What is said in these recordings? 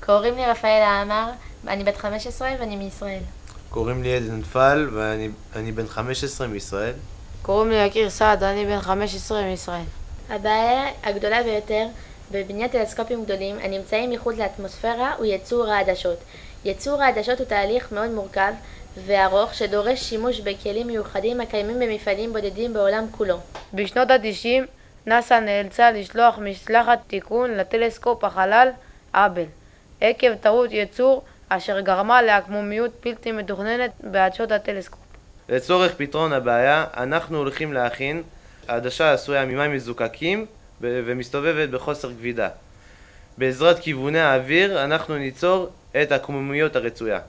קוראים לי רפאל העמר, אני בת 15 ואני מישראל. קוראים לי עדן פל ואני בן 15 מישראל. קוראים לי יקיר סעד, אני בן 15 מישראל. הבעיה הגדולה ביותר בבניית טלסקופים גדולים הנמצאים מחוץ לאטמוספירה הוא ייצור העדשות. ייצור העדשות הוא תהליך מאוד מורכב וארוך שדורש שימוש בכלים מיוחדים הקיימים במפעלים בודדים בעולם כולו. בשנות ה-90 נאס"א נאלצה לשלוח משלחת תיקון לטלסקופ החלל האבל עקב טעות ייצור אשר גרמה לעקמומיות בלתי מתוכננת בעדשות הטלסקופ. לצורך פתרון הבעיה אנחנו הולכים להכין עדשה עשויה ממים מזוקקים ומסתובבת בחוסר כבידה. בעזרת כיווני האוויר אנחנו ניצור את העקמומיות הרצויה.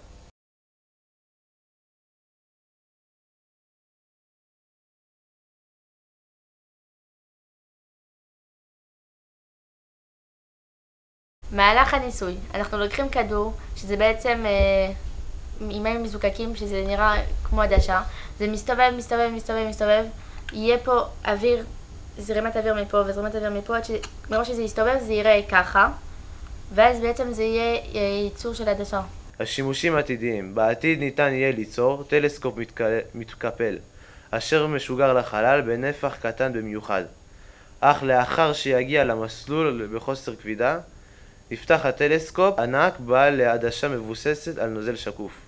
מהלך הניסוי, אנחנו לוקחים כדור שזה בעצם עם מים מזוקקים שזה נראה כמו עדשה, זה מסתובב, יהיה פה אוויר, זרימת אוויר מפה וזרימת אוויר מפה, מראש שזה יסתובב זה יראה ככה, ואז בעצם זה יהיה ייצור של עדשה. השימושים עתידיים, בעתיד ניתן יהיה ליצור טלסקופ מתקפל אשר משוגר לחלל בנפח קטן במיוחד, אך לאחר שיגיע למסלול בחוסר כבידה נפתח הטלסקופ ענק בעל עדשה מבוססת על נוזל שקוף.